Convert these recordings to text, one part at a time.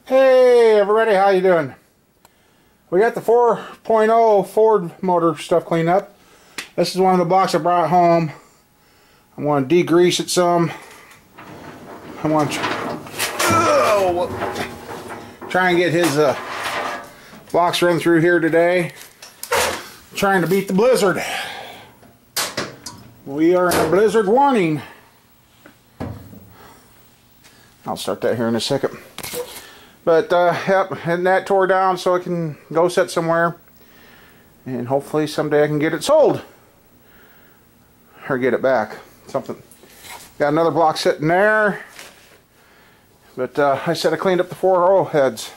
Hey everybody, how you doing? We got the 4.0 Ford motor stuff cleaned up. This is one of the blocks I brought home. I want to degrease it some. I want to try and get his blocks run through here today. Trying to beat the blizzard. We are in a blizzard warning. I'll start that here in a second. But, yep, and that tore down so I can go sit somewhere. And hopefully someday I can get it sold. Or get it back. Something. Got another block sitting there. But I said I cleaned up the 4 oil heads.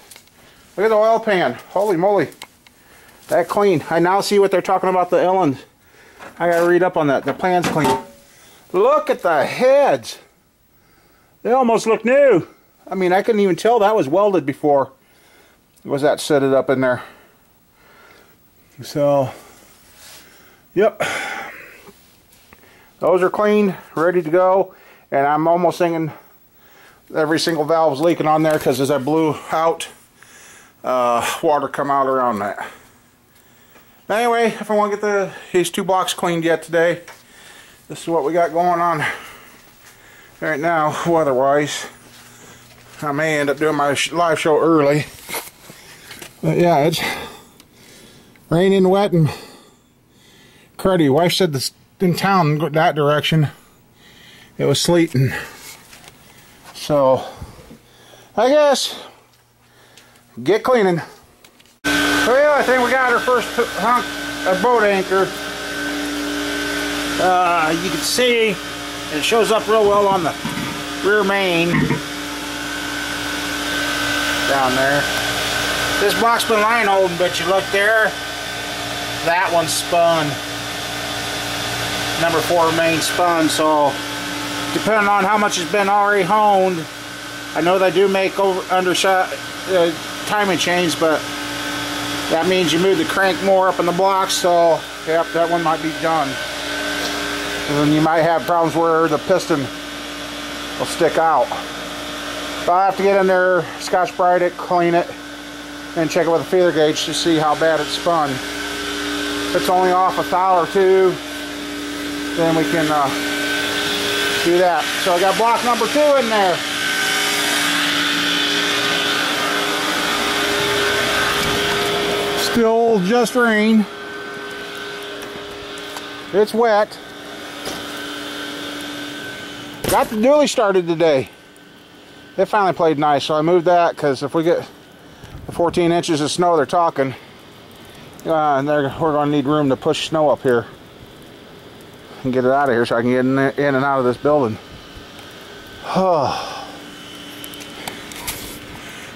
Look at the oil pan. Holy moly. That clean. I now see what they're talking about the Ellen. I gotta read up on that. The pan's clean. Look at the heads. They almost look new. I mean, I couldn't even tell that was welded before. Was that set it up in there? So, yep. Those are clean, ready to go. And I'm almost thinking every single valve's leaking on there because as I blew out, water come out around that. Anyway, if I want to get these 2 blocks cleaned yet today, this is what we got going on right now, weather-wise. I may end up doing my live show early. But yeah, it's raining, wet, and cruddy. Wife said this in town, go that direction, it was sleeting. So, I guess, get cleaning. Well, I think we got our first hunk of boat anchor. You can see it shows up real well on the rear main down there. This block's been line holding, but you look there, that one's spun. Number 4 main spun, so depending on how much has been already honed, I know they do make undershot timing chains, but that means you move the crank more up in the block, so yep, that one might be done. And then you might have problems where the piston will stick out. So I'll have to get in there, Scotch-Brite it, clean it, and check it with a feeler gauge to see how bad it's spun. If it's only off a thou or 2, then we can do that. So I got block number 2 in there. Still just rain. It's wet. Got the dually started today. It finally played nice, so I moved that because if we get the 14 inches of snow they're talking, and we're going to need room to push snow up here and get it out of here so I can get in and out of this building.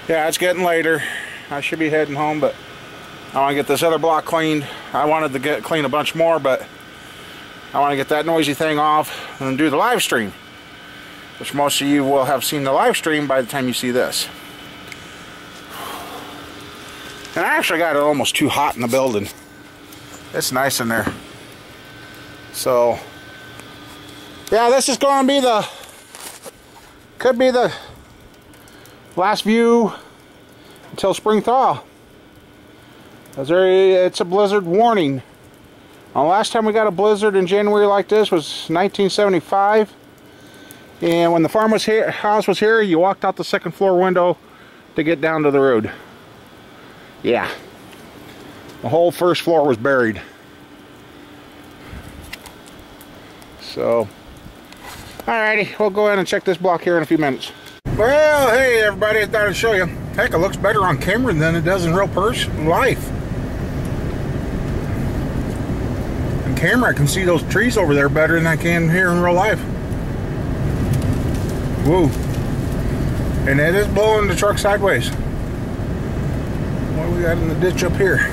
Yeah, it's getting later. I should be heading home, but I want to get this other block cleaned. I wanted to clean a bunch more, but I want to get that noisy thing off and do the live stream, which most of you will have seen the live stream by the time you see this. And I actually got it almost too hot in the building. It's nice in there. So, yeah, this is going to be could be the last view until spring thaw. It's a blizzard warning. The last time we got a blizzard in January like this was 1975. And when the house was here, you walked out the 2nd floor window to get down to the road. Yeah. The whole 1st floor was buried. So, alrighty, we'll go ahead and check this block here in a few minutes. Well, hey everybody, I thought I'd show you. Heck, it looks better on camera than it does in real life. On camera, I can see those trees over there better than I can here in real life. Whoa. And it is blowing the truck sideways. What do we got in the ditch up here?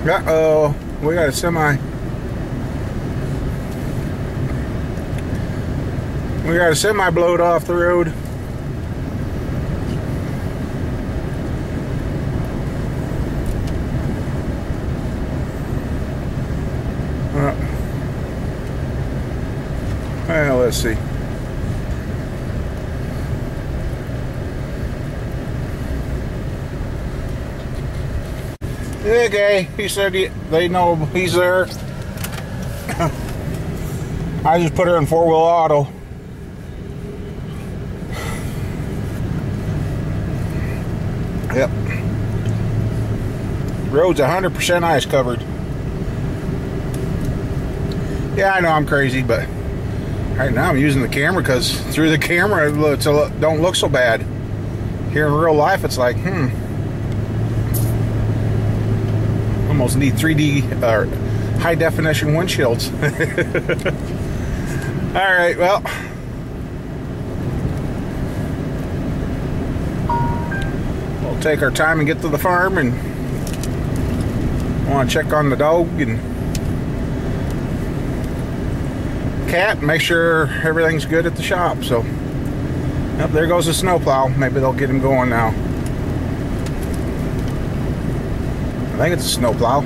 Uh-oh. We got a semi. We got a semi blowed off the road. Well, let's see. Okay, he said they know he's there. I just put her in 4-wheel auto. Yep. Road's 100% ice covered. Yeah, I know I'm crazy, but right now I'm using the camera because through the camera it don't look so bad. Here in real life, it's like, almost need 3D or high definition windshields. All right, well, we'll take our time and get to the farm, and I want to check on the dog and cat and make sure everything's good at the shop. So, yep, there goes the snowplow. Maybe they'll get him going now. I think it's a snowplow.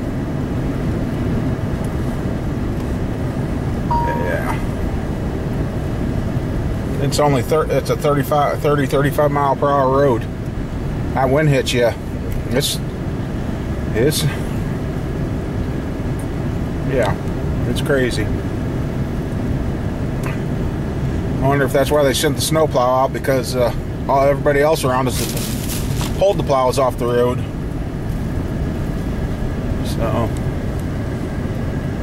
Yeah. It's only it's a 30-35 mile per hour road. That wind hits you. Yeah, it's crazy. I wonder if that's why they sent the snowplow out, because everybody else around us pulled the plows off the road. So,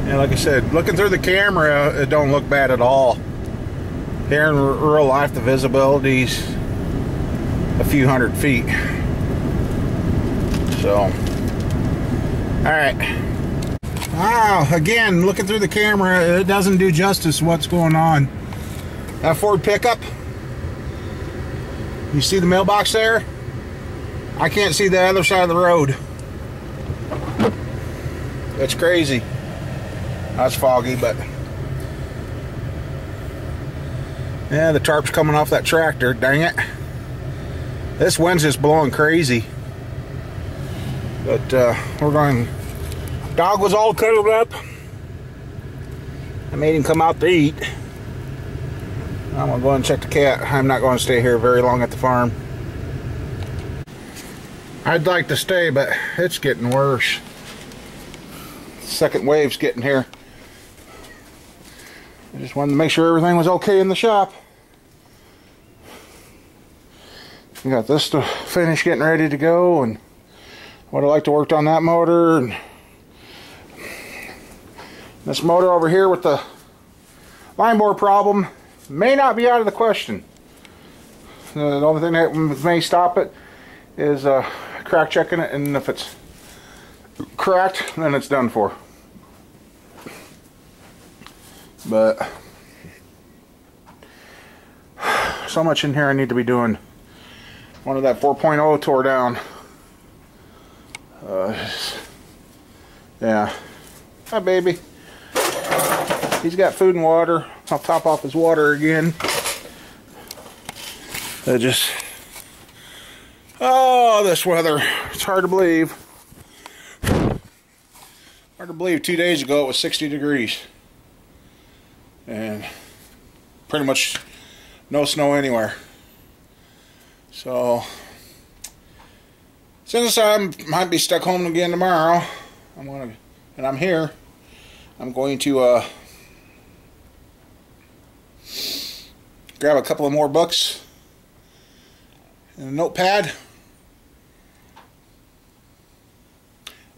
yeah, like I said, looking through the camera, it don't look bad at all. Here in real life, the visibility's a few hundred feet. So, alright. Wow, again, looking through the camera, it doesn't do justice what's going on. That Ford pickup, you see the mailbox there? I can't see the other side of the road. It's crazy. That's foggy, but yeah, the tarp's coming off that tractor. Dang it. This wind's just blowing crazy. But we're going. Dog was all cuddled up. I made him come out to eat. I'm gonna go and check the cat. I'm not going to stay here very long at the farm. I'd like to stay, but it's getting worse. Second wave's getting here. I just wanted to make sure everything was okay in the shop. We got this to finish getting ready to go, and would have liked to work on that motor, and this motor over here with the line bore problem may not be out of the question. The only thing that may stop it is crack checking it, and if it's cracked, then it's done for. But so much in here I need to be doing. One of that 4.0 tore down. Yeah. Hi, baby. He's got food and water. I'll top off his water again. Oh, this weather. It's hard to believe. Hard to believe 2 days ago it was 60 degrees. And pretty much no snow anywhere. So, since I might be stuck home again tomorrow, I'm here, I'm going to grab a couple of more books and a notepad.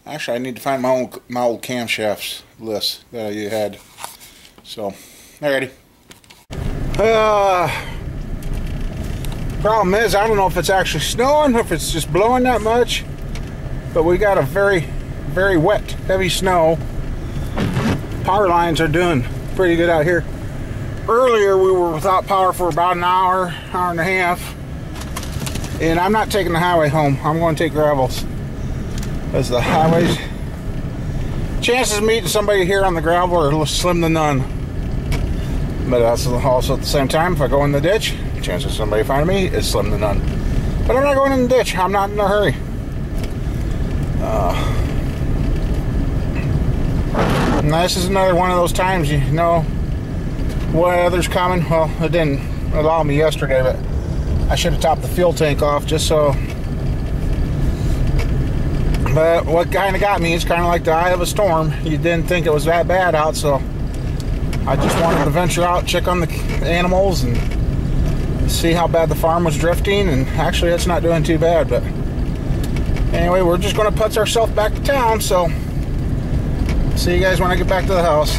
Actually, I need to find my old camshafts list that I had. So, alrighty. Problem is, I don't know if it's actually snowing or if it's just blowing that much, but we got a very, very wet, heavy snow. Power lines are doing pretty good out here. Earlier, we were without power for about an hour, hour and a half, and I'm not taking the highway home. I'm going to take gravels. As the highways, chances of meeting somebody here on the gravel are slim to none. But that's also at the same time, if I go in the ditch, chances of somebody finding me is slim to none. But I'm not going in the ditch. I'm not in a hurry. And this is another one of those times, you know, weather's coming. Well, it didn't allow me yesterday, but I should have topped the fuel tank off just so. But what kind of got me is kind of like the eye of a storm. You didn't think it was that bad out, so I just wanted to venture out, check on the animals, and see how bad the farm was drifting. And actually, it's not doing too bad. But anyway, we're just going to putz ourselves back to town. So see you guys when I get back to the house.